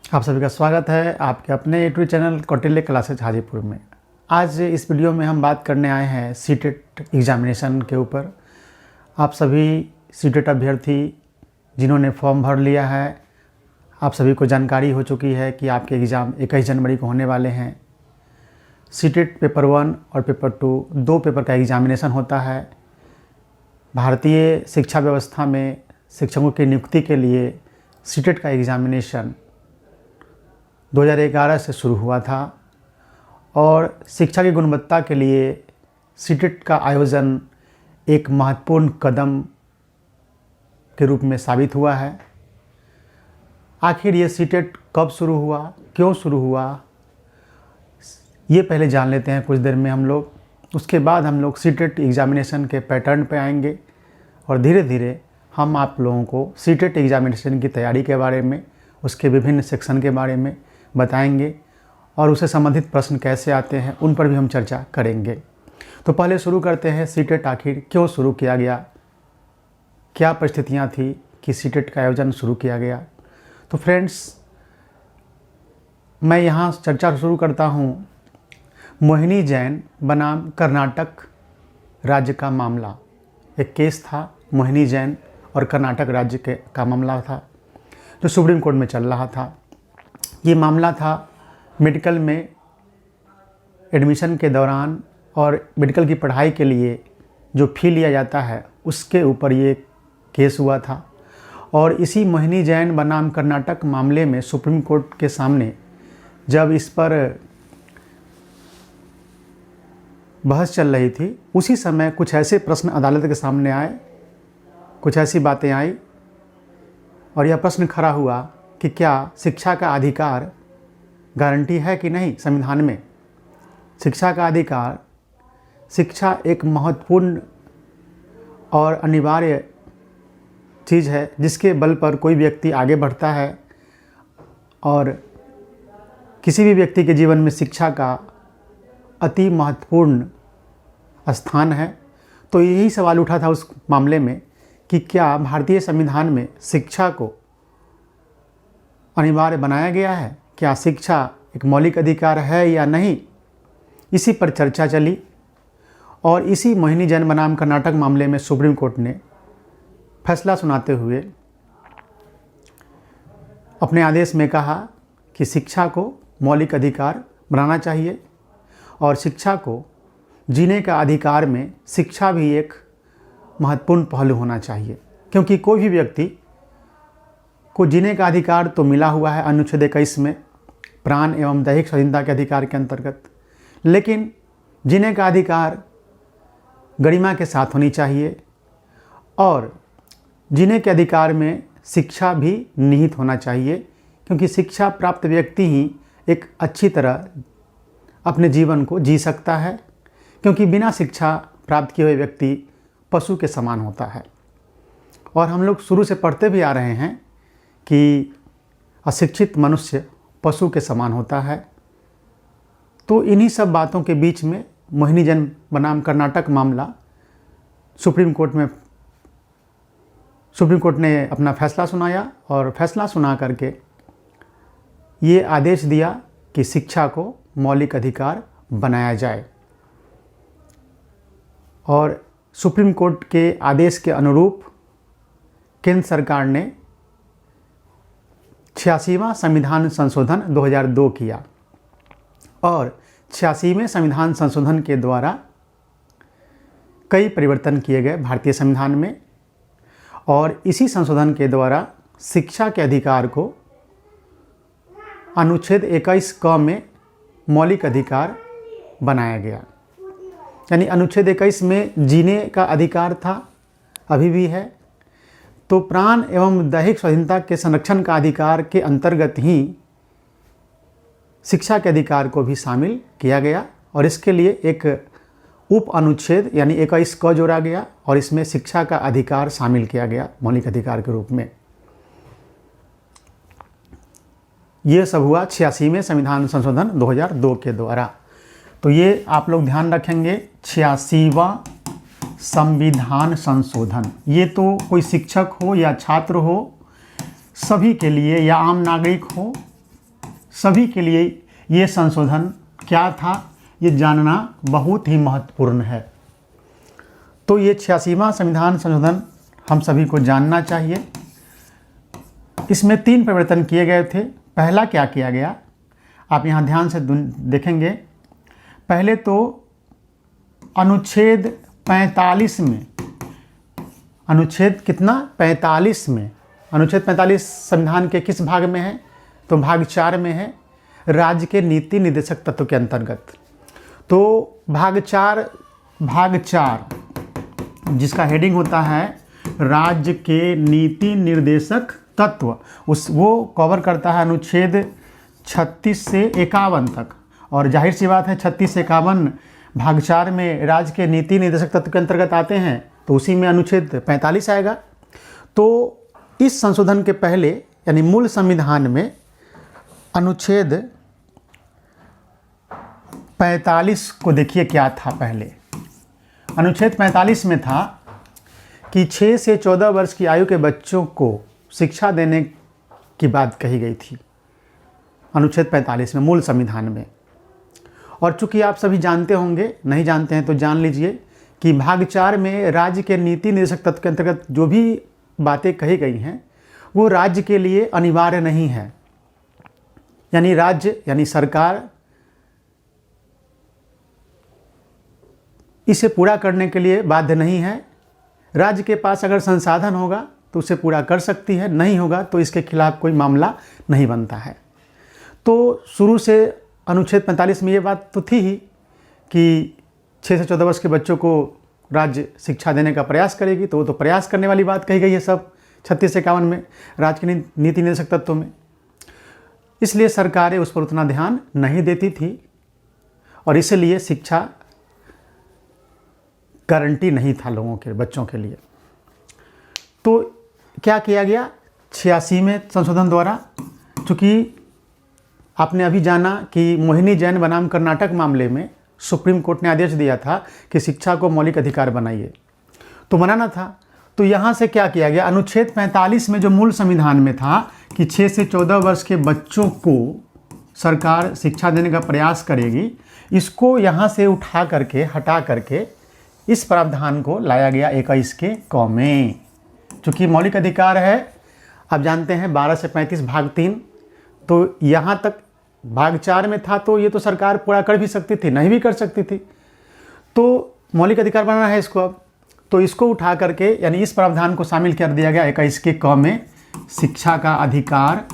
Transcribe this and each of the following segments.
आप सभी का स्वागत है आपके अपने YouTube channel Kautilya classes Hajipur में। आज इस वीडियो में हम बात करने आए हैं सीटेट एग्ज़ामिनेशन के ऊपर। आप सभी सीटेट अभ्यर्थी जिन्होंने फॉर्म भर लिया है, आप सभी को जानकारी हो चुकी है कि आपके एग्ज़ाम 21 जनवरी को होने वाले हैं। सीटेट पेपर 1 और पेपर 2 दो पेपर का एग्ज़ामिनेशन होता है। भारतीय शिक्षा व्यवस्था में शिक्षकों की नियुक्ति के लिए सीटेट का एग्ज़ामिनेशन 2011 से शुरू हुआ था और शिक्षा की गुणवत्ता के लिए सीटेट का आयोजन एक महत्वपूर्ण कदम के रूप में साबित हुआ है। आखिर ये सीटेट कब शुरू हुआ, क्यों शुरू हुआ, ये पहले जान लेते हैं कुछ देर में हम लोग। उसके बाद हम लोग सीटेट एग्ज़ामिनेशन के पैटर्न पे आएंगे और धीरे धीरे हम आप लोगों को सीटेट एग्ज़ामिनेशन की तैयारी के बारे में, उसके विभिन्न सेक्शन के बारे में बताएंगे और उससे संबंधित प्रश्न कैसे आते हैं उन पर भी हम चर्चा करेंगे। तो पहले शुरू करते हैं, सीटेट आखिर क्यों शुरू किया गया, क्या परिस्थितियां थी कि सीटेट का आयोजन शुरू किया गया। तो फ्रेंड्स, मैं यहाँ चर्चा शुरू करता हूँ मोहिनी जैन बनाम कर्नाटक राज्य का मामला। एक केस था मोहिनी जैन और कर्नाटक राज्य का मामला था जो सुप्रीम कोर्ट में चल रहा था। ये मामला था मेडिकल में एडमिशन के दौरान और मेडिकल की पढ़ाई के लिए जो फ़ी लिया जाता है उसके ऊपर ये केस हुआ था। और इसी मोहिनी जैन बनाम कर्नाटक मामले में सुप्रीम कोर्ट के सामने जब इस पर बहस चल रही थी, उसी समय कुछ ऐसे प्रश्न अदालत के सामने आए, कुछ ऐसी बातें आई और यह प्रश्न खड़ा हुआ कि क्या शिक्षा का अधिकार गारंटी है कि नहीं संविधान में। शिक्षा का अधिकार, शिक्षा एक महत्वपूर्ण और अनिवार्य चीज़ है जिसके बल पर कोई व्यक्ति आगे बढ़ता है और किसी भी व्यक्ति के जीवन में शिक्षा का अति महत्वपूर्ण स्थान है। तो यही सवाल उठा था उस मामले में कि क्या भारतीय संविधान में शिक्षा को अनिवार्य बनाया गया है, क्या शिक्षा एक मौलिक अधिकार है या नहीं। इसी पर चर्चा चली और इसी मोहिनी जैन बनाम कर्नाटक मामले में सुप्रीम कोर्ट ने फैसला सुनाते हुए अपने आदेश में कहा कि शिक्षा को मौलिक अधिकार बनाना चाहिए और शिक्षा को जीने का अधिकार में शिक्षा भी एक महत्वपूर्ण पहलू होना चाहिए। क्योंकि कोई भी व्यक्ति को जीने का अधिकार तो मिला हुआ है अनुच्छेद 21 में, प्राण एवं दैहिक स्वाधीनता के अधिकार के अंतर्गत, लेकिन जीने का अधिकार गरिमा के साथ होनी चाहिए और जीने के अधिकार में शिक्षा भी निहित होना चाहिए। क्योंकि शिक्षा प्राप्त व्यक्ति ही एक अच्छी तरह अपने जीवन को जी सकता है, क्योंकि बिना शिक्षा प्राप्त किए हुए व्यक्ति पशु के समान होता है। और हम लोग शुरू से पढ़ते भी आ रहे हैं कि अशिक्षित मनुष्य पशु के समान होता है। तो इन्हीं सब बातों के बीच में मोहिनी जैन बनाम कर्नाटक मामला सुप्रीम कोर्ट ने अपना फैसला सुनाया और फैसला सुना करके ये आदेश दिया कि शिक्षा को मौलिक अधिकार बनाया जाए। और सुप्रीम कोर्ट के आदेश के अनुरूप केंद्र सरकार ने 86वां संविधान संशोधन 2002 किया और 86वें संविधान संशोधन के द्वारा कई परिवर्तन किए गए भारतीय संविधान में। और इसी संशोधन के द्वारा शिक्षा के अधिकार को अनुच्छेद 21 क में मौलिक अधिकार बनाया गया। यानी अनुच्छेद 21 में जीने का अधिकार था, अभी भी है, तो प्राण एवं दैहिक स्वाधीनता के संरक्षण का अधिकार के अंतर्गत ही शिक्षा के अधिकार को भी शामिल किया गया और इसके लिए एक उप अनुच्छेद यानी 21 क जोड़ा गया और इसमें शिक्षा का अधिकार शामिल किया गया मौलिक अधिकार के रूप में। ये सब हुआ 86वें संविधान संशोधन 2002 के द्वारा। तो ये आप लोग ध्यान रखेंगे, 86वां संविधान संशोधन। ये तो कोई शिक्षक हो या छात्र हो, सभी के लिए, या आम नागरिक हो, सभी के लिए ये संशोधन क्या था, ये जानना बहुत ही महत्वपूर्ण है। तो ये 86वां संविधान संशोधन हम सभी को जानना चाहिए। इसमें 3 परिवर्तन किए गए थे। पहला क्या किया गया, आप यहाँ ध्यान से देखेंगे। पहले तो अनुच्छेद 45 में, अनुच्छेद कितना 45 में, अनुच्छेद 45 संविधान के किस भाग में है, तो भाग 4 में है, राज्य के नीति निर्देशक तत्व के अंतर्गत। तो भाग 4 जिसका हेडिंग होता है राज्य के नीति निर्देशक तत्व, वो कवर करता है अनुच्छेद 36 से 51 तक। और जाहिर सी बात है 36 से 51 भाग 4 में राज्य के नीति निर्देशक तत्व के अंतर्गत आते हैं, तो उसी में अनुच्छेद 45 आएगा। तो इस संशोधन के पहले यानी मूल संविधान में अनुच्छेद 45 को देखिए क्या था। पहले अनुच्छेद 45 में था कि 6 से 14 वर्ष की आयु के बच्चों को शिक्षा देने की बात कही गई थी, अनुच्छेद 45 में मूल संविधान में। और चूंकि आप सभी जानते होंगे, नहीं जानते हैं तो जान लीजिए कि भाग 4 में राज्य के नीति निर्देशक तत्व के अंतर्गत जो भी बातें कही गई हैं वो राज्य के लिए अनिवार्य नहीं है। यानी राज्य यानी सरकार इसे पूरा करने के लिए बाध्य नहीं है। राज्य के पास अगर संसाधन होगा तो उसे पूरा कर सकती है, नहीं होगा तो इसके खिलाफ कोई मामला नहीं बनता है। तो शुरू से अनुच्छेद 45 में ये बात तो थी ही कि 6 से 14 वर्ष के बच्चों को राज्य शिक्षा देने का प्रयास करेगी, तो वो तो प्रयास करने वाली बात कही गई है सब 36 से 51 में राज्य के नीति निर्देशक तत्वों में। इसलिए सरकारें उस पर उतना ध्यान नहीं देती थी और इसलिए शिक्षा गारंटी नहीं था लोगों के, बच्चों के लिए। तो क्या किया गया 86वें संशोधन द्वारा, चूँकि आपने अभी जाना कि मोहिनी जैन बनाम कर्नाटक मामले में सुप्रीम कोर्ट ने आदेश दिया था कि शिक्षा को मौलिक अधिकार बनाइए, तो बनाना था। तो यहाँ से क्या किया गया, अनुच्छेद 45 में जो मूल संविधान में था कि 6 से 14 वर्ष के बच्चों को सरकार शिक्षा देने का प्रयास करेगी, इसको यहाँ से उठा करके हटा करके इस प्रावधान को लाया गया 21 के क में। चूँकि मौलिक अधिकार है, आप जानते हैं 12 से 35 भाग 3, तो यहाँ तक भाग 4 में था, तो ये तो सरकार पूरा कर भी सकती थी, नहीं भी कर सकती थी। तो मौलिक अधिकार बनाना है इसको अब, तो इसको उठा करके यानी इस प्रावधान को शामिल कर दिया गया 21 के क में, शिक्षा का अधिकार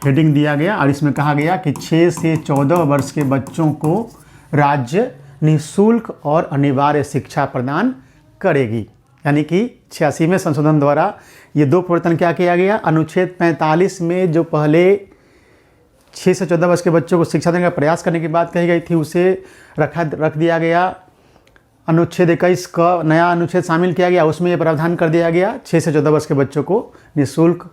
हेडिंग दिया गया। और इसमें कहा गया कि 6 से 14 वर्ष के बच्चों को राज्य निःशुल्क और अनिवार्य शिक्षा प्रदान करेगी। यानी कि 86वें संशोधन द्वारा ये 2 परिवर्तन क्या किया गया, अनुच्छेद 45 में जो पहले 6 से 14 वर्ष के बच्चों को शिक्षा देने का प्रयास करने की बात कही गई थी उसे रख दिया गया। अनुच्छेद 21 का नया अनुच्छेद शामिल किया गया, उसमें यह प्रावधान कर दिया गया 6 से 14 वर्ष के बच्चों को निःशुल्क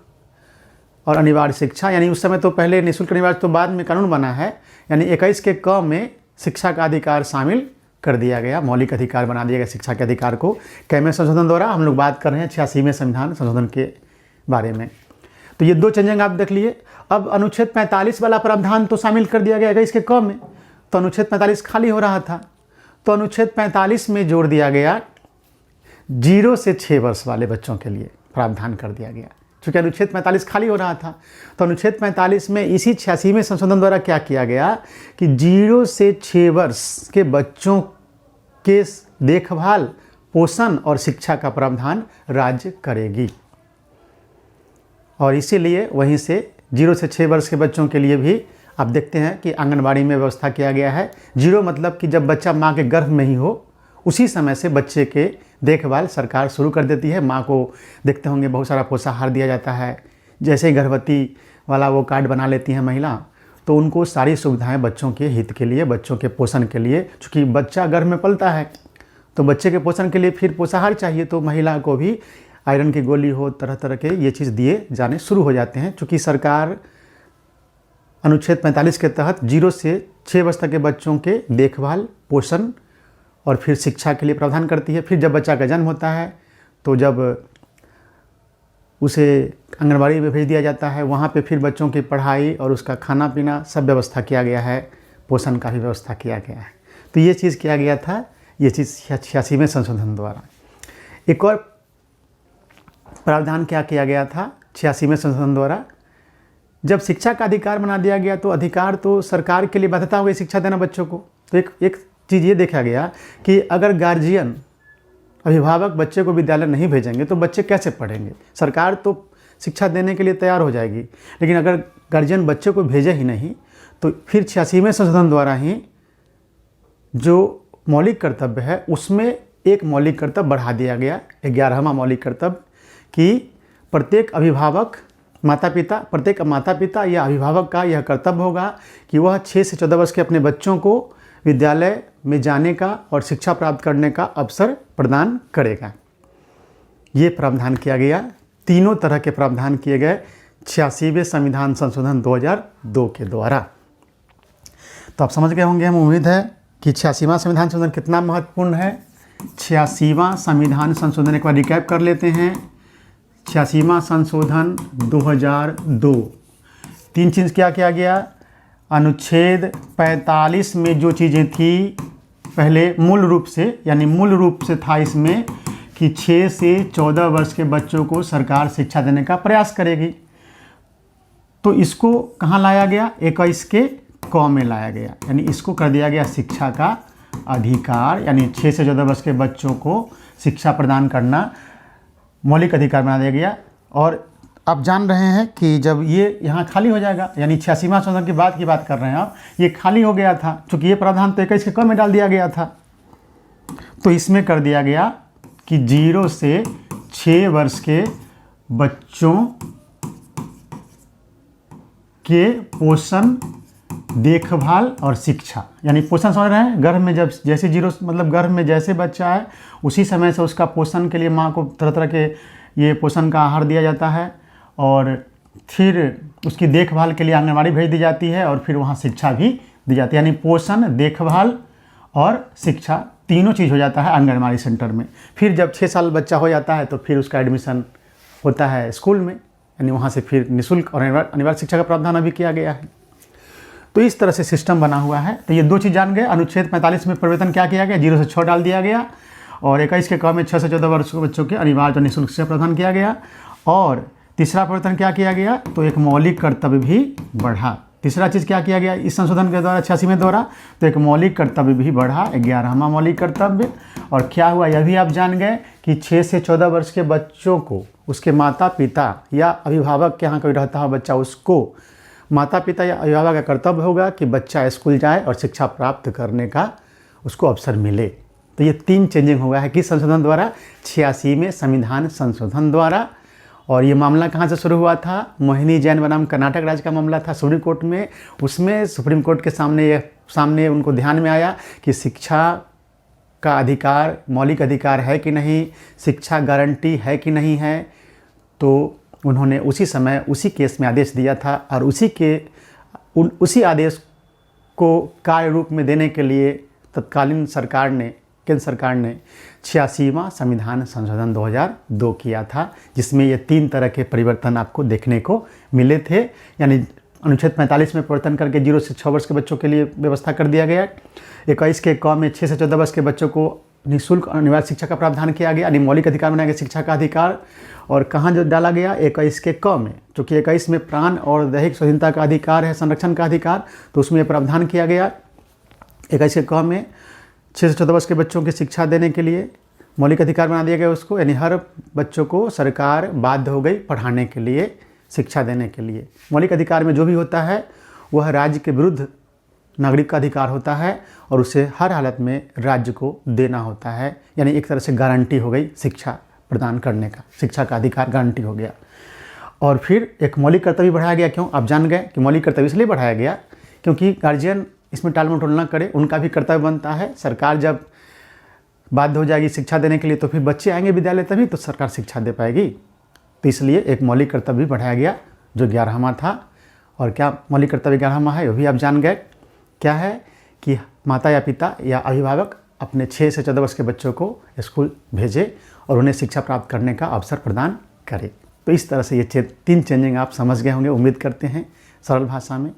और अनिवार्य शिक्षा। यानी उस समय तो पहले निःशुल्क अनिवार्य तो बाद में कानून बना है, यानी 21 के क में शिक्षा का अधिकार शामिल कर दिया गया, मौलिक अधिकार बना दिया गया शिक्षा के अधिकार को। कैमे संशोधन द्वारा हम लोग बात कर रहे हैं 86वें संविधान संशोधन के बारे में। तो ये 2 चेंजिंग आप देख लिए। अब अनुच्छेद 45 वाला प्रावधान तो शामिल कर दिया गया 21 के क में, तो अनुच्छेद 45 खाली हो रहा था, तो अनुच्छेद 45 में जोड़ दिया गया 0 से 6 वर्ष वाले बच्चों के लिए प्रावधान कर दिया गया। चूँकि अनुच्छेद 45 खाली हो रहा था, तो अनुच्छेद 45 में इसी 86वें संशोधन द्वारा क्या किया गया कि 0 से 6 वर्ष के बच्चों के देखभाल, पोषण और शिक्षा का प्रावधान राज्य करेगी। और इसीलिए वहीं से 0 से 6 वर्ष के बच्चों के लिए भी आप देखते हैं कि आंगनबाड़ी में व्यवस्था किया गया है। 0 मतलब कि जब बच्चा माँ के गर्भ में ही हो, उसी समय से बच्चे के देखभाल सरकार शुरू कर देती है। माँ को देखते होंगे बहुत सारा पोषाहार दिया जाता है, जैसे ही गर्भवती वाला वो कार्ड बना लेती हैं महिला, तो उनको सारी सुविधाएं बच्चों के हित के लिए, बच्चों के पोषण के लिए, चूँकि बच्चा गर्भ में पलता है तो बच्चे के पोषण के लिए फिर पोषाहार चाहिए, तो महिला को भी आयरन की गोली हो, तरह तरह के ये चीज़ दिए जाने शुरू हो जाते हैं। चूँकि सरकार अनुच्छेद 45 के तहत 0 से 6 वर्ष तक के बच्चों के देखभाल, पोषण और फिर शिक्षा के लिए प्रावधान करती है। फिर जब बच्चा का जन्म होता है तो जब उसे आंगनबाड़ी में भेज दिया जाता है। वहाँ पे फिर बच्चों की पढ़ाई और उसका खाना पीना सब व्यवस्था किया गया है, पोषण का भी व्यवस्था किया गया है। तो ये चीज़ किया गया था, ये चीज़ 86वें संशोधन द्वारा। एक और प्रावधान क्या किया गया था 86वें संशोधन द्वारा, जब शिक्षा का अधिकार बना दिया गया तो अधिकार तो सरकार के लिए बाध्यता हो गई शिक्षा देना बच्चों को। तो एक चीज़ ये देखा गया कि अगर गार्जियन, अभिभावक बच्चे को विद्यालय नहीं भेजेंगे तो बच्चे कैसे पढ़ेंगे। सरकार तो शिक्षा देने के लिए तैयार हो जाएगी, लेकिन अगर गार्जियन बच्चे को भेजे ही नहीं तो फिर 86वें संशोधन द्वारा ही जो मौलिक कर्तव्य है उसमें एक मौलिक कर्तव्य बढ़ा दिया गया, 11वां मौलिक कर्तव्य, कि प्रत्येक माता पिता या अभिभावक का यह कर्तव्य होगा कि वह 6 से 14 वर्ष के अपने बच्चों को विद्यालय में जाने का और शिक्षा प्राप्त करने का अवसर प्रदान करेगा। ये प्रावधान किया गया, तीनों तरह के प्रावधान किए गए 86वें संविधान संशोधन 2002 के द्वारा। तो आप समझ गए होंगे, हम उम्मीद है कि 86वां संविधान संशोधन कितना महत्वपूर्ण है। 86वां संविधान संशोधन एक बार रिकैप कर लेते हैं। 86वां संशोधन 2002, 3 चीज़ क्या किया गया। अनुच्छेद 45 में जो चीज़ें थी पहले मूल रूप से था इसमें कि 6 से 14 वर्ष के बच्चों को सरकार शिक्षा देने का प्रयास करेगी, तो इसको कहाँ लाया गया, 21 के क में लाया गया, यानी इसको कर दिया गया शिक्षा का अधिकार, यानी 6 से 14 वर्ष के बच्चों को शिक्षा प्रदान करना मौलिक अधिकार बना दिया गया। और आप जान रहे हैं कि जब ये यहाँ खाली हो जाएगा, यानी 86वां संशोधन की बात कर रहे हैं आप, ये खाली हो गया था क्योंकि ये प्रावधान तो 21 के क में डाल दिया गया था, तो इसमें कर दिया गया कि 0 से 6 वर्ष के बच्चों के पोषण, देखभाल और शिक्षा, यानी पोषण समझ रहे हैं, गर्भ में जब जैसे 0 मतलब गर्भ में जैसे बच्चा है उसी समय से उसका पोषण के लिए माँ को तरह तरह के ये पोषण का आहार दिया जाता है, और फिर उसकी देखभाल के लिए आंगनबाड़ी भेज दी जाती है, और फिर वहाँ शिक्षा भी दी जाती है, यानी पोषण, देखभाल और शिक्षा तीनों चीज़ हो जाता है आंगनबाड़ी सेंटर में। फिर जब 6 साल बच्चा हो जाता है तो फिर उसका एडमिशन होता है स्कूल में, यानी वहाँ से फिर निःशुल्क और अनिवार्य शिक्षा का प्रावधान अभी किया गया है। तो इस तरह से सिस्टम बना हुआ है। तो ये 2 चीज़ जान गए। अनुच्छेद 45 में परिवर्तन क्या किया गया, 0 से 6 डाल दिया गया, और 21 के क में 6 से 14 वर्ष के बच्चों के अनिवार्य और निःशुल्क शिक्षा प्रदान किया गया। और तीसरा परिवर्तन क्या किया गया, तो एक मौलिक कर्तव्य भी बढ़ा। तीसरा चीज़ क्या किया गया इस संशोधन के द्वारा 86वें द्वारा, तो एक मौलिक कर्तव्य भी बढ़ा, 11वां मौलिक कर्तव्य। और क्या हुआ यह भी आप जान गए कि 6 से 14 वर्ष के बच्चों को उसके माता पिता या अभिभावक के यहाँ कोई रहता हो बच्चा, उसको माता पिता या अभिभावक का कर्तव्य होगा कि बच्चा स्कूल जाए और शिक्षा प्राप्त करने का उसको अवसर मिले। तो ये 3 चेंजिंग हुआ है किस संशोधन द्वारा, 86वें संविधान संशोधन द्वारा। और ये मामला कहाँ से शुरू हुआ था, मोहिनी जैन बनाम कर्नाटक राज्य का मामला था सुप्रीम कोर्ट में। उसमें सुप्रीम कोर्ट के सामने उनको ध्यान में आया कि शिक्षा का अधिकार मौलिक अधिकार है कि नहीं, शिक्षा गारंटी है कि नहीं है। तो उन्होंने उसी समय उसी केस में आदेश दिया था, और उसी आदेश को कार्य रूप में देने के लिए तत्कालीन सरकार ने, केंद्र सरकार ने 86वां संविधान संशोधन 2002 किया था, जिसमें ये 3 तरह के परिवर्तन आपको देखने को मिले थे। यानी अनुच्छेद 45 में परिवर्तन करके 0 से 6 वर्ष के बच्चों के लिए व्यवस्था कर दिया गया। 21 के क में 6 से 14 वर्ष के बच्चों को निःशुल्क अनिवार्य शिक्षा का प्रावधान किया गया, यानी मौलिक अधिकार बनाया गया शिक्षा का अधिकार। और कहाँ जो डाला गया 21 के क में, चूँकि 21 में प्राण और दैहिक स्वाधीनता का अधिकार है, संरक्षण का अधिकार, तो उसमें प्रावधान किया गया 21 के क में 6 से 14 वर्ष के बच्चों की शिक्षा देने के लिए मौलिक अधिकार बना दिया गया उसको, यानी हर बच्चों को सरकार बाध्य हो गई पढ़ाने के लिए, शिक्षा देने के लिए। मौलिक अधिकार में जो भी होता है वह राज्य के विरुद्ध नागरिक का अधिकार होता है, और उसे हर हालत में राज्य को देना होता है, यानी एक तरह से गारंटी हो गई शिक्षा प्रदान करने का, शिक्षा का अधिकार गारंटी हो गया। और फिर एक मौलिक कर्तव्य बढ़ाया गया। क्यों, आप जान गए कि मौलिक कर्तव्य इसलिए बढ़ाया गया क्योंकि गार्जियन इसमें टाल मटोल ना करे, उनका भी कर्तव्य बनता है। सरकार जब बाध्य हो जाएगी शिक्षा देने के लिए तो फिर बच्चे आएंगे विद्यालय, तभी तो सरकार शिक्षा दे पाएगी। तो इसलिए एक मौलिक कर्तव्य भी बढ़ाया गया जो 11वां था। और क्या मौलिक कर्तव्य 11वां है, वो भी आप जान गए। क्या है कि माता या पिता या अभिभावक अपने 6 से 14 वर्ष के बच्चों को स्कूल भेजे और उन्हें शिक्षा प्राप्त करने का अवसर प्रदान करे। तो इस तरह से ये 3 चेंजिंग आप समझ गए होंगे, उम्मीद करते हैं सरल भाषा में।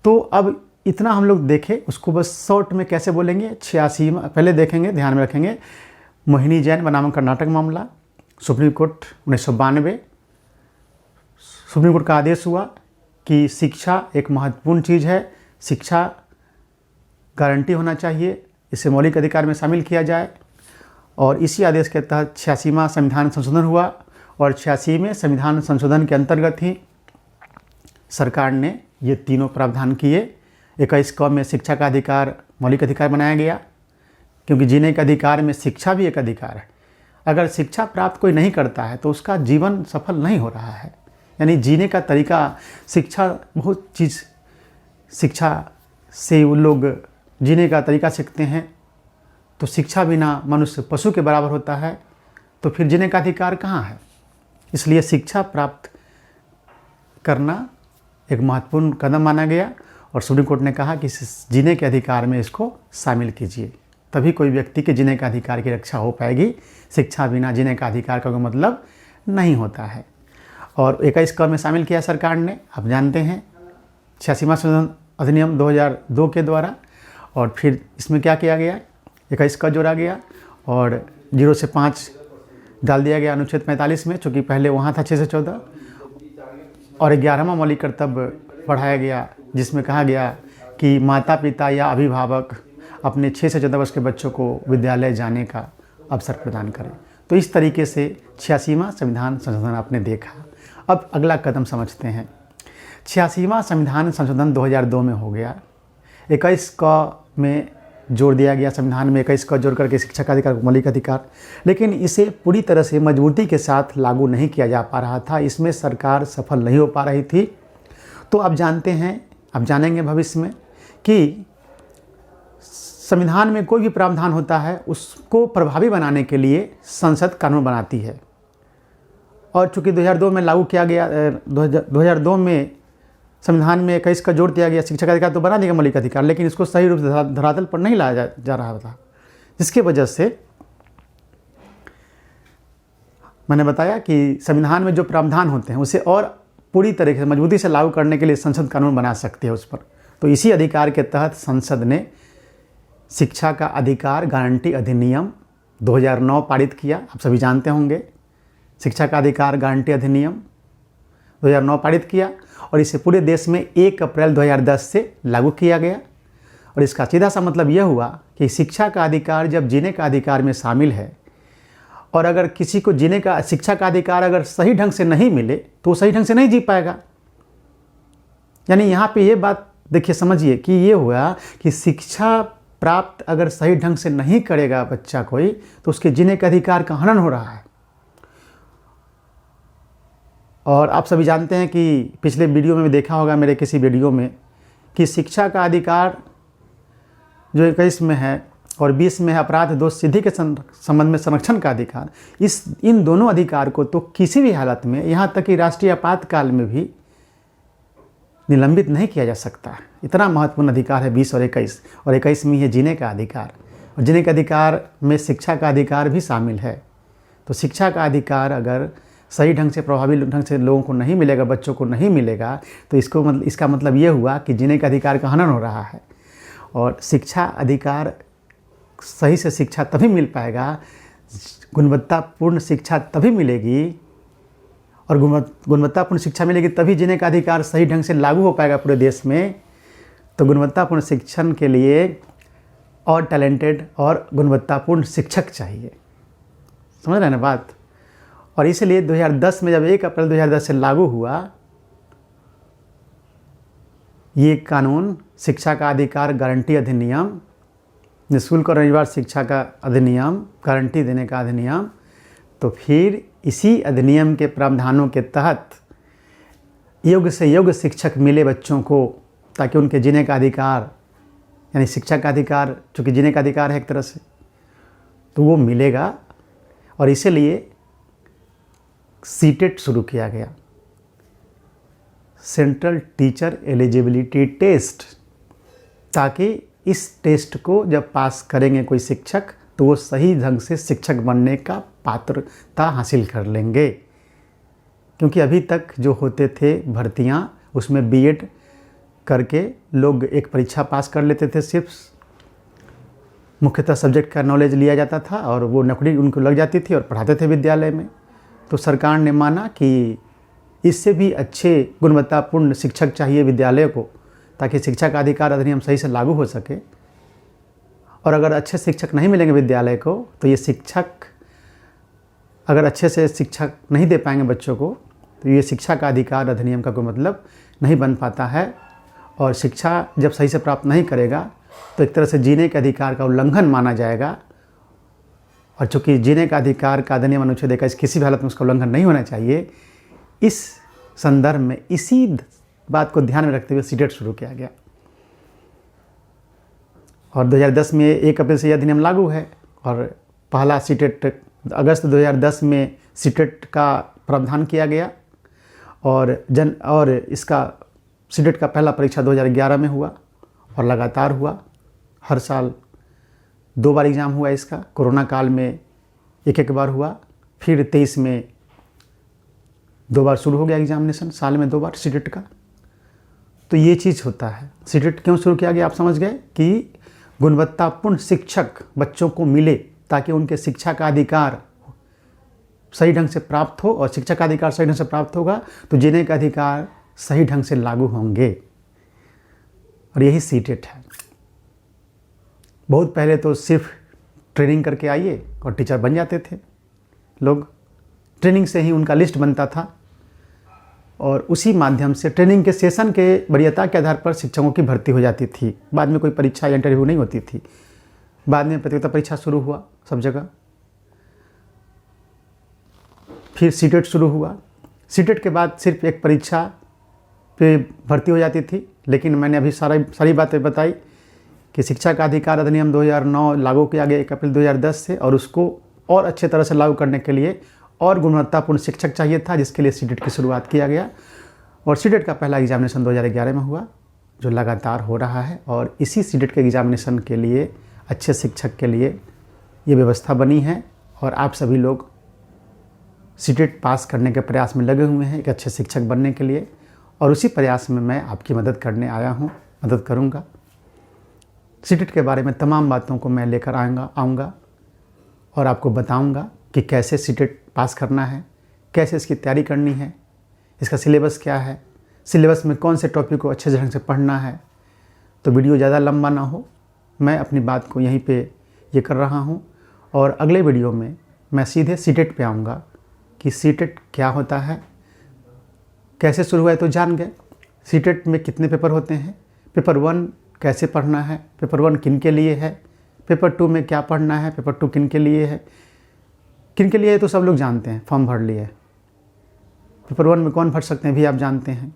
तो अब इतना हम लोग देखें, उसको बस शॉर्ट में कैसे बोलेंगे। 86 पहले देखेंगे, ध्यान में रखेंगे। मोहिनी जैन बनाम कर्नाटक मामला, सुप्रीम कोर्ट 1992, सुप्रीम कोर्ट का आदेश हुआ कि शिक्षा एक महत्वपूर्ण चीज़ है, शिक्षा गारंटी होना चाहिए, इसे मौलिक अधिकार में शामिल किया जाए। और इसी आदेश के तहत 86वां संविधान संशोधन हुआ और 86 में संविधान संशोधन के अंतर्गत ही सरकार ने ये तीनों प्रावधान किए। 21 क में शिक्षा का अधिकार मौलिक अधिकार बनाया गया, क्योंकि जीने के अधिकार में शिक्षा भी एक अधिकार है। अगर शिक्षा प्राप्त कोई नहीं करता है तो उसका जीवन सफल नहीं हो रहा है। यानी जीने का तरीका, शिक्षा बहुत चीज़, शिक्षा से वो लोग जीने का तरीका सीखते हैं। तो शिक्षा बिना मनुष्य पशु के बराबर होता है, तो फिर जीने का अधिकार कहाँ है। इसलिए शिक्षा प्राप्त करना एक महत्वपूर्ण कदम माना गया और सुप्रीम कोर्ट ने कहा कि जीने के अधिकार में इसको शामिल कीजिए, तभी कोई व्यक्ति के जीने का अधिकार की रक्षा हो पाएगी। शिक्षा बिना जीने का अधिकार का कोई मतलब नहीं होता है। और 21 क में शामिल किया सरकार ने, आप जानते हैं 86वां संशोधन अधिनियम 2002 के द्वारा। और फिर इसमें क्या किया गया, 21 क जोड़ा गया और 0 से 5 डाल दिया गया अनुच्छेद 45 में, चूँकि पहले वहाँ था 6 से 14। और 11वां मौलिक कर्तव्य बढ़ाया गया, जिसमें कहा गया कि माता पिता या अभिभावक अपने 6 से 14 वर्ष के बच्चों को विद्यालय जाने का अवसर प्रदान करें। तो इस तरीके से 86वां संविधान संशोधन आपने देखा। अब अगला कदम समझते हैं। 86वां संविधान संशोधन 2002 में हो गया। 21 क में जोड़ दिया गया, संविधान में 21 क जोड़ करके शिक्षा का अधिकार मौलिक अधिकार, लेकिन इसे पूरी तरह से मजबूती के साथ लागू नहीं किया जा पा रहा था। इसमें सरकार सफल नहीं हो पा रही थी। तो अब जानते हैं, अब जानेंगे भविष्य में कि संविधान में कोई भी प्रावधान होता है उसको प्रभावी बनाने के लिए संसद कानून बनाती है। और चूँकि 2002 में लागू किया गया, 2002 में संविधान में 21 का जोड़ दिया गया, शिक्षा का अधिकार तो बना देगा मौलिक अधिकार, लेकिन इसको सही रूप से धरातल पर नहीं लाया जा रहा था, जिसकी वजह से मैंने बताया कि संविधान में जो प्रावधान होते हैं उसे और पूरी तरीके से मजबूती से लागू करने के लिए संसद कानून बना सकती है उस पर। तो इसी अधिकार के तहत संसद ने शिक्षा का अधिकार गारंटी अधिनियम 2009 पारित किया। आप सभी जानते होंगे, शिक्षा का अधिकार गारंटी अधिनियम 2009 पारित किया और इसे पूरे देश में 1 अप्रैल 2010 से लागू किया गया। और इसका सीधा सा मतलब यह हुआ कि शिक्षा का अधिकार जब जीने का अधिकार में शामिल है, और अगर किसी को जीने का, शिक्षा का अधिकार अगर सही ढंग से नहीं मिले तो सही ढंग से नहीं जी पाएगा। यानी यहाँ पे ये बात देखिए, समझिए कि ये हुआ कि शिक्षा प्राप्त अगर सही ढंग से नहीं करेगा बच्चा कोई, तो उसके जीने के अधिकार का हनन हो रहा है। और आप सभी जानते हैं कि पिछले वीडियो में भी देखा होगा, मेरे किसी वीडियो में, कि शिक्षा का अधिकार जो 21 में है और 20 में है अपराध दोष सिद्धि के संबंध में संरक्षण का अधिकार, इन दोनों अधिकार को तो किसी भी हालत में, यहाँ तक कि राष्ट्रीय आपातकाल में भी निलंबित नहीं किया जा सकता। इतना महत्वपूर्ण अधिकार है 20 और 21। और 21 में है जीने का अधिकार, और जीने के अधिकार में शिक्षा का अधिकार भी शामिल है। तो शिक्षा का अधिकार अगर सही ढंग से, प्रभावी ढंग से लोगों को नहीं मिलेगा, बच्चों को नहीं मिलेगा, तो इसका मतलब ये हुआ कि जीने का अधिकार का हनन हो रहा है। और शिक्षा अधिकार, सही से शिक्षा तभी मिल पाएगा, गुणवत्तापूर्ण शिक्षा तभी मिलेगी, और गुणवत्तापूर्ण शिक्षा मिलेगी तभी जीने का अधिकार सही ढंग से लागू हो पाएगा पूरे देश में। तो गुणवत्तापूर्ण शिक्षण के लिए और टैलेंटेड और गुणवत्तापूर्ण शिक्षक चाहिए। समझ रहे हैं ना बात। और इसलिए 2010 में जब 1 अप्रैल 2010 से लागू हुआ ये कानून, शिक्षा का अधिकार गारंटी अधिनियम, निःशुल्क और अनिवार्य शिक्षा का अधिनियम, गारंटी देने का अधिनियम, तो फिर इसी अधिनियम के प्रावधानों के तहत योग्य से योग्य शिक्षक मिले बच्चों को, ताकि उनके जीने का अधिकार, यानी शिक्षा का अधिकार, चूँकि जीने का अधिकार है एक तरह से, तो वो मिलेगा। और इसीलिए सीटेट शुरू किया गया, सेंट्रल टीचर एलिजिबिलिटी टेस्ट, ताकि इस टेस्ट को जब पास करेंगे कोई शिक्षक तो वो सही ढंग से शिक्षक बनने का पात्रता हासिल कर लेंगे। क्योंकि अभी तक जो होते थे भर्तियां, उसमें बीएड करके लोग एक परीक्षा पास कर लेते थे, सिर्फ मुख्यतः सब्जेक्ट का नॉलेज लिया जाता था और वो नौकरी उनको लग जाती थी और पढ़ाते थे विद्यालय में। तो सरकार ने माना कि इससे भी अच्छे गुणवत्तापूर्ण शिक्षक चाहिए विद्यालय को, ताकि शिक्षा का अधिकार अधिनियम सही से लागू हो सके। और अगर अच्छे शिक्षक नहीं मिलेंगे विद्यालय को, तो ये शिक्षक अगर अच्छे से शिक्षक नहीं दे पाएंगे बच्चों को, तो ये शिक्षा का अधिकार अधिनियम का कोई मतलब नहीं बन पाता है। और शिक्षा जब सही से प्राप्त नहीं करेगा तो एक तरह से जीने के अधिकार का उल्लंघन माना जाएगा। और चूँकि जीने का अधिकार का अधिनियम अनुच्छेद 21 किसी भी हालत में उसका उल्लंघन नहीं होना चाहिए, इस संदर्भ में इसी बात को ध्यान में रखते हुए सीटेट शुरू किया गया। और 2010 में 1 अप्रैल से यह अधिनियम लागू है और पहला सीटेट अगस्त 2010 में सीटेट का प्रावधान किया गया। और इसका सीटेट का पहला परीक्षा 2011 में हुआ और लगातार हुआ। हर साल 2 बार एग्ज़ाम हुआ इसका। कोरोना काल में एक बार हुआ, फिर 23 में 2 बार शुरू हो गया एग्जामिनेशन, साल में 2 बार सीटेट का। तो ये चीज़ होता है। सीटेट क्यों शुरू किया गया, आप समझ गए कि गुणवत्तापूर्ण शिक्षक बच्चों को मिले, ताकि उनके शिक्षा का अधिकार सही ढंग से प्राप्त हो। और शिक्षा का अधिकार सही ढंग से प्राप्त होगा तो जीने का अधिकार सही ढंग से लागू होंगे। और यही सीटेट है। बहुत पहले तो सिर्फ ट्रेनिंग करके आइए और टीचर बन जाते थे लोग। ट्रेनिंग से ही उनका लिस्ट बनता था और उसी माध्यम से ट्रेनिंग के सेशन के वरीयता के आधार पर शिक्षकों की भर्ती हो जाती थी। बाद में कोई परीक्षा या इंटरव्यू नहीं होती थी। बाद में प्रतियोगिता परीक्षा शुरू हुआ सब जगह। फिर सीटेट शुरू हुआ। सीटेट के बाद सिर्फ एक परीक्षा पे भर्ती हो जाती थी। लेकिन मैंने अभी सारी बातें बताई कि शिक्षा का अधिकार अधिनियम 2009 लागू किया गया 1 अप्रैल 2010 से, और उसको और अच्छे तरह से लागू करने के लिए और गुणवत्तापूर्ण शिक्षक चाहिए था, जिसके लिए सीटेट की शुरुआत किया गया। और सीटेट का पहला एग्जामिनेशन 2011 में हुआ, जो लगातार हो रहा है। और इसी सीटेट के एग्जामिनेशन के लिए, अच्छे शिक्षक के लिए ये व्यवस्था बनी है। और आप सभी लोग सीटेट पास करने के प्रयास में लगे हुए हैं एक अच्छे शिक्षक बनने के लिए। और उसी प्रयास में मैं आपकी मदद करने आया हूँ, मदद करूँगा। सीटेट के बारे में तमाम बातों को मैं लेकर आऊँगा और आपको बताऊँगा कि कैसे सीटेट पास करना है, कैसे इसकी तैयारी करनी है, इसका सिलेबस क्या है, सिलेबस में कौन से टॉपिक को अच्छे ढंग से पढ़ना है। तो वीडियो ज़्यादा लंबा ना हो, मैं अपनी बात को यहीं पे ये कर रहा हूँ। और अगले वीडियो में मैं सीधे सीटेट पे आऊँगा कि सीटेट क्या होता है, कैसे शुरू हुआ है तो जान गए। सीटेट में कितने पेपर होते हैं, पेपर 1 कैसे पढ़ना है, पेपर 1 किन के लिए है, पेपर 2 में क्या पढ़ना है, पेपर 2 किन के लिए है। किन के लिए है तो सब लोग जानते हैं, फॉर्म भर लिए। पेपर 1 में कौन भर सकते हैं भी आप जानते हैं,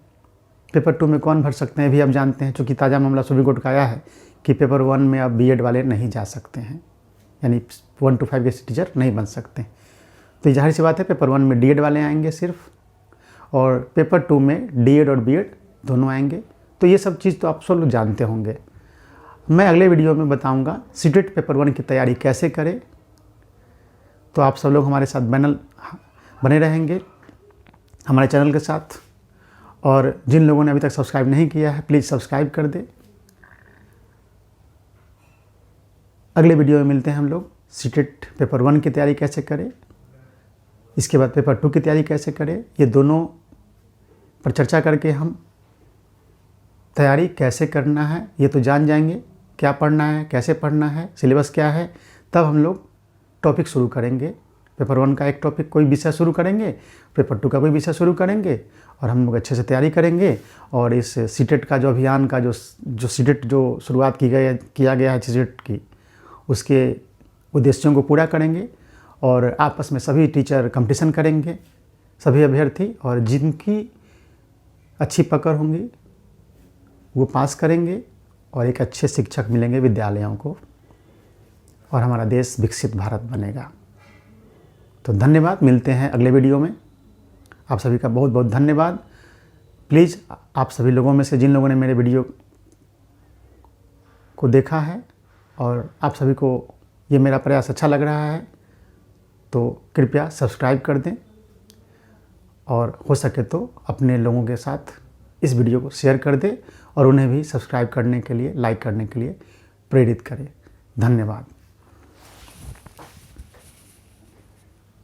पेपर 2 में कौन भर सकते हैं भी आप जानते हैं। चूँकि ताज़ा मामला सुप्रीम कोर्ट का आया है कि पेपर 1 में अब बीएड वाले नहीं जा सकते हैं, यानी 1 to 5 के टीचर नहीं बन सकते। तो जाहिर सी बात है पेपर 1 में डीएड वाले आएंगे सिर्फ, और पेपर 2 में डीएड और बीएड दोनों आएंगे। तो ये सब चीज़ तो आप सब लोग जानते होंगे। मैं अगले वीडियो में बताऊंगा सीटेट पेपर 1 की तैयारी कैसे करें। तो आप सब लोग हमारे साथ बने रहेंगे हमारे चैनल के साथ। और जिन लोगों ने अभी तक सब्सक्राइब नहीं किया है, प्लीज़ सब्सक्राइब कर दें। अगले वीडियो में मिलते हैं हम लोग। सीटेट पेपर 1 की तैयारी कैसे करें, इसके बाद पेपर 2 की तैयारी कैसे करें, ये दोनों पर चर्चा करके हम तैयारी कैसे करना है ये तो जान जाएंगे। क्या पढ़ना है, कैसे पढ़ना है, सिलेबस क्या है। तब हम लोग टॉपिक शुरू करेंगे। पेपर 1 का एक टॉपिक कोई विषय शुरू करेंगे, पेपर 2 का कोई विषय शुरू करेंगे, और हम लोग अच्छे से तैयारी करेंगे। और इस सीटेट का जो अभियान का जो सीटेट जो शुरुआत किया गया है सीटेट की, उसके उद्देश्यों को पूरा करेंगे। और आपस में सभी टीचर कंपटीशन करेंगे, सभी अभ्यर्थी, और जिनकी अच्छी पकड़ होंगी वो पास करेंगे और एक अच्छे शिक्षक मिलेंगे विद्यालयों को, और हमारा देश विकसित भारत बनेगा। तो धन्यवाद, मिलते हैं अगले वीडियो में। आप सभी का बहुत बहुत धन्यवाद। प्लीज़ आप सभी लोगों में से जिन लोगों ने मेरे वीडियो को देखा है और आप सभी को ये मेरा प्रयास अच्छा लग रहा है, तो कृपया सब्सक्राइब कर दें और हो सके तो अपने लोगों के साथ इस वीडियो को शेयर कर दे और उन्हें भी सब्सक्राइब करने के लिए, लाइक करने के लिए प्रेरित करें। धन्यवाद।